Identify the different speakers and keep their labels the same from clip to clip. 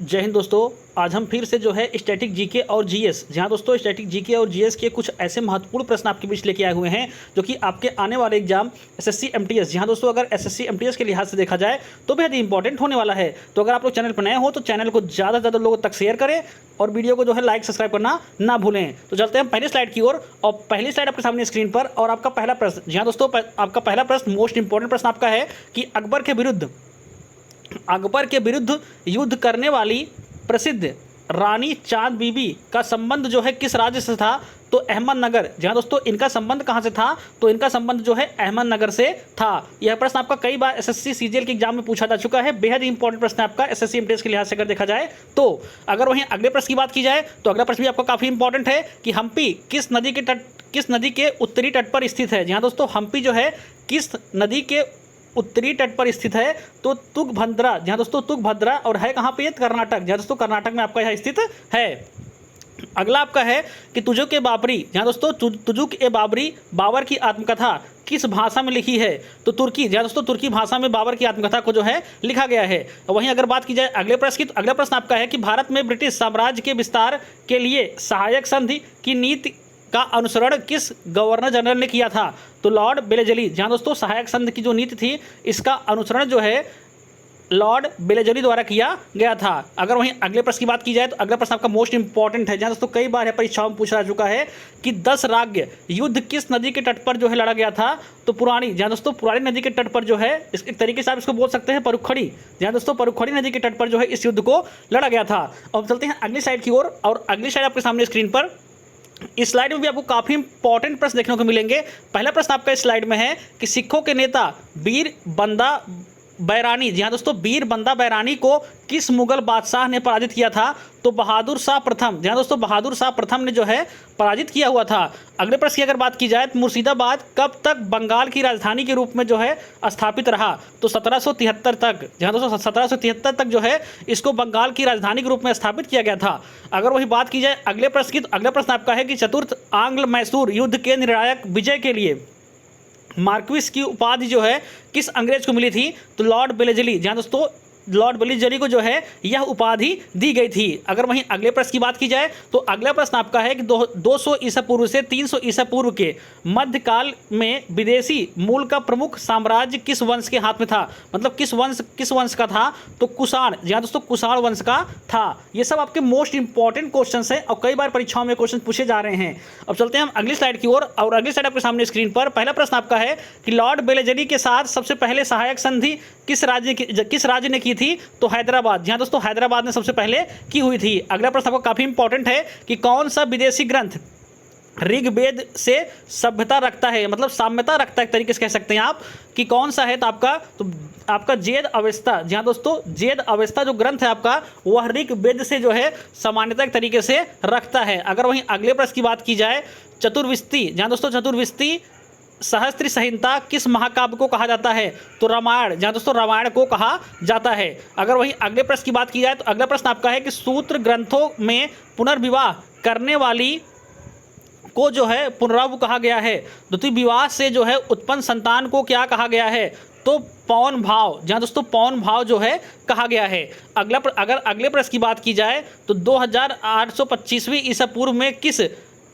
Speaker 1: जय हिंद दोस्तों। आज हम फिर से जो है स्टैटिक जीके और जीएस, जहां दोस्तों स्टैटिक जीके और जीएस के कुछ ऐसे महत्वपूर्ण प्रश्न आपके बीच लेके आए हुए हैं जो कि आपके आने वाले एग्जाम एसएससी एमटीएस, जहां दोस्तों अगर एसएससी एमटीएस के लिहाज से देखा जाए तो बेहद इंपॉर्टेंट होने वाला है। तो अगर आप लोग चैनल पर नए हो तो चैनल को ज़्यादा से ज़्यादा लोगों तक शेयर करें और वीडियो को जो है लाइक सब्सक्राइब करना ना भूलें। तो चलते हैं पहली स्लाइड की ओर और पहली स्लाइड आपके सामने स्क्रीन पर और आपका पहला प्रश्न, जहाँ दोस्तों आपका पहला प्रश्न मोस्ट इंपॉर्टेंट प्रश्न आपका है कि अकबर के विरुद्ध युद्ध करने वाली प्रसिद्ध रानी चांद बीबी का संबंध जो है किस राज्य से था? तो अहमदनगर। जहाँ दोस्तों इनका संबंध कहाँ से था? तो इनका संबंध जो है अहमदनगर से था। यह प्रश्न आपका कई बार एसएससी सीजीएल के एग्जाम में पूछा जा चुका है। बेहद इंपॉर्टेंट प्रश्न है आपका एसएससी एमटीएस के लिहाज से अगर देखा जाए तो। अगर वहीं अगले प्रश्न की बात की जाए तो अगला प्रश्न भी आपका काफ़ी इंपॉर्टेंट है कि हम्पी किस नदी के उत्तरी तट पर स्थित है? जहाँ दोस्तों हम्पी जो है किस नदी के उत्तरी तट पर स्थित है? तो तुंगभद्रा। जहाँ दोस्तों तुंगभद्रा और है कहाँ पे? कर्नाटक। जहाँ दोस्तों कर्नाटक में आपका यह स्थित है। अगला आपका है कि तुजुक ए बाबरी। जहाँ दोस्तों तुजुक ए बाबरी बाबर की आत्मकथा किस भाषा में लिखी है? तो तुर्की। जहाँ दोस्तों तुर्की भाषा में बाबर की आत्मकथा को जो है लिखा गया है। वहीं अगर बात की जाए अगले प्रश्न की तो अगला प्रश्न आपका है कि भारत में ब्रिटिश साम्राज्य के विस्तार के लिए सहायक संधि की नीति का अनुसरण किस गवर्नर जनरल ने किया था? तो लॉर्ड बेलेजली। जहाँ दोस्तों सहायक संधि की जो नीति थी इसका अनुसरण जो है लॉर्ड बेलेजली द्वारा किया गया था। अगर वहीं अगले प्रश्न की बात की जाए तो अगला प्रश्न आपका मोस्ट इंपॉर्टेंट है, जहाँ दोस्तों कई बार परीक्षाओं में पूछा जा चुका है कि 10 राज्य युद्ध किस नदी के तट पर जो है लड़ा गया था? तो पुरानी। जहाँ दोस्तों पुरानी नदी के तट पर जो है एक तरीके से आप इसको बोल सकते हैं परुखड़ी। जहाँ दोस्तों परुखड़ी नदी के तट पर जो है इस युद्ध को लड़ा गया था। अब चलते हैं अगली साइड की ओर और अगली साइड आपके सामने स्क्रीन पर इस स्लाइड में भी आपको काफ़ी इंपॉर्टेंट प्रश्न देखने को मिलेंगे। पहला प्रश्न आपका इस स्लाइड में है कि सिखों के नेता वीर बंदा बैरानी। जी हाँ दोस्तों, वीर बंदा बैरानी को किस मुगल बादशाह ने पराजित किया था? तो बहादुर शाह प्रथम। जी हाँ दोस्तों, बहादुर शाह प्रथम ने जो है पराजित किया हुआ था। अगले प्रश्न की अगर बात की जाए तो मुर्शिदाबाद कब तक बंगाल की राजधानी के रूप में जो है स्थापित रहा? तो 1773 तक। जहाँ दोस्तों 1773 तक जो है इसको बंगाल की राजधानी के रूप में स्थापित किया गया था। अगर वही बात की जाए अगले प्रश्न की तो अगला प्रश्न आपका है कि चतुर्थ आंग्ल मैसूर युद्ध के निर्णायक विजय के लिए मार्क्विस की उपाधि जो है किस अंग्रेज को मिली थी? तो लॉर्ड बेलेजली। जहाँ दोस्तों लॉर्ड बेलेजली को जो है यह उपाधि दी गई थी। अगर वहीं अगले प्रश्न की बात की जाए तो अगला प्रश्न आपका है कि 200 ईसा पूर्व से 300 ईसा पूर्व के मध्यकाल में विदेशी मूल का प्रमुख साम्राज्य किस वंश के हाथ में था? मतलब किस वंश का था? तो कुषाण। जहाँ दोस्तों कुषाण वंश का था। ये सब आपके मोस्ट इंपॉर्टेंट क्वेश्चन हैं और कई बार परीक्षाओं में क्वेश्चन पूछे जा रहे हैं। अब चलते हैं हम अगली स्लाइड की ओर और अगली स्लाइड आपके सामने स्क्रीन पर पहला प्रश्न आपका है कि लॉर्ड बेलेजली के साथ सबसे पहले सहायक संधि किस राज्य ने की थी? तो हैदराबाद। जहाँ दोस्तों हैदराबाद ने सबसे पहले की हुई थी। अगला प्रश्न आपको काफी इंपॉर्टेंट है कि कौन सा विदेशी ग्रंथ ऋग्वेद से सभ्यता रखता है, मतलब साम्यता रखता है, एक तरीके से कह सकते हैं आप कि कौन सा है? तो आपका जेद अवेस्ता। जहाँ दोस्तों जेद अवेस्ता जो ग्रंथ है आपका वह ऋग्वेद से जो है सामान्यता एक तरीके से रखता है। अगर वहीं अगले प्रश्न की बात की जाए चतुर्विस्ती। जहाँ दोस्तों चतुर्विस्ती सहस्त्र संहिता किस महाकाव्य को कहा जाता है? तो रामायण। जहाँ दोस्तों रामायण को कहा जाता है। अगर वहीं अगले प्रश्न की बात की जाए तो अगला प्रश्न आपका है कि सूत्र ग्रंथों में पुनर्विवाह करने वाली को जो है पुनरावु कहा गया है। द्वितीय विवाह से जो है उत्पन्न संतान को क्या कहा गया है? तो पौन भाव। जहाँ दोस्तों पौन भाव जो है कहा गया है। अगर अगले प्रश्न की बात की जाए तो 2825वीं ईसा पूर्व में किस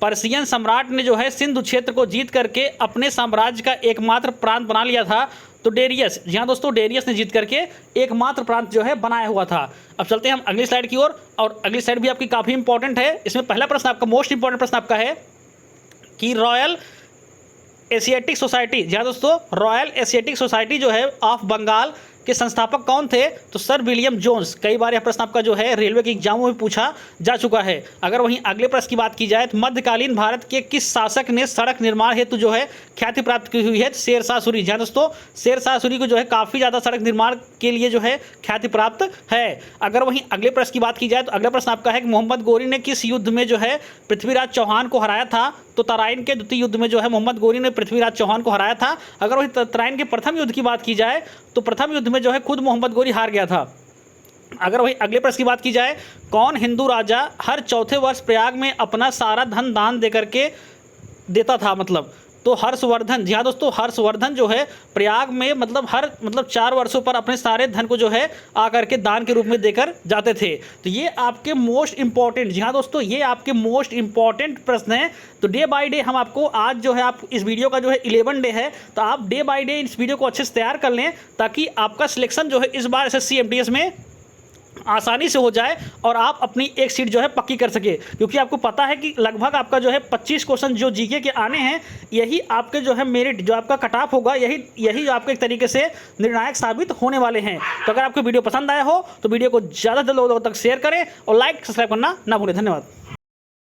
Speaker 1: पर्शियन सम्राट ने जो है सिंधु क्षेत्र को जीत करके अपने साम्राज्य का एकमात्र प्रांत बना लिया था? तो डेरियस। जहाँ दोस्तों डेरियस ने जीत करके एकमात्र प्रांत जो है बनाया हुआ था। अब चलते हैं हम अगली स्लाइड की ओर और अगली स्लाइड भी आपकी काफ़ी इंपॉर्टेंट है। इसमें पहला प्रश्न आपका मोस्ट इंपॉर्टेंट प्रश्न आपका है कि रॉयल एशियाटिक सोसाइटी। जहाँ दोस्तों रॉयल एशियाटिक सोसाइटी जो है ऑफ बंगाल के संस्थापक कौन थे? तो सर विलियम जोन्स। कई बार यह प्रश्न आपका जो है रेलवे के एग्जामों में पूछा जा चुका है। अगर वहीं अगले प्रश्न की बात की जाए तो मध्यकालीन भारत के किस शासक ने सड़क निर्माण हेतु जो है ख्याति प्राप्त की हुई है? शेरशाह सूरी। जहाँ दोस्तों शेरशाह सूरी को जो है काफ़ी ज़्यादा सड़क निर्माण के लिए जो है ख्याति प्राप्त है। अगर वहीं अगले प्रश्न की बात की जाए तो अगला प्रश्न आपका है कि मोहम्मद गोरी ने किस युद्ध में जो है पृथ्वीराज चौहान को हराया था? तो तराइन के द्वितीय युद्ध में जो है मोहम्मद गोरी ने पृथ्वीराज चौहान को हराया था। अगर वही तराइन के प्रथम युद्ध की बात की जाए तो प्रथम युद्ध में जो है खुद मोहम्मद गोरी हार गया था। अगर वही अगले प्रश्न की बात की जाए कौन हिंदू राजा हर चौथे वर्ष प्रयाग में अपना सारा धन दान देकर के देता था? मतलब तो हर्षवर्धन, जी हाँ दोस्तों, हर्षवर्धन जो है प्रयाग में मतलब 4 वर्षों पर अपने सारे धन को जो है आकर के दान के रूप में देकर जाते थे। तो ये आपके मोस्ट इंपॉर्टेंट, जी हाँ दोस्तों, ये आपके मोस्ट इंपॉर्टेंट प्रश्न हैं। तो डे बाय डे हम आपको, आज जो है आप इस वीडियो का जो है 11 डे है, तो आप डे बाय डे इस वीडियो को अच्छे से तैयार कर लें ताकि आपका सिलेक्शन जो है इस बार SSC MTS में आसानी से हो जाए और आप अपनी एक सीट जो है पक्की कर सके। क्योंकि आपको पता है कि लगभग आपका जो है 25 क्वेश्चन जो जीके के आने हैं, यही आपके जो है मेरिट, जो आपका कट ऑफ होगा, यही आपके एक तरीके से निर्णायक साबित होने वाले हैं। तो अगर आपको वीडियो पसंद आया हो तो वीडियो को ज़्यादा से ज़्यादा लोगों तक शेयर करें और लाइक सब्सक्राइब करना ना भूलें। धन्यवाद।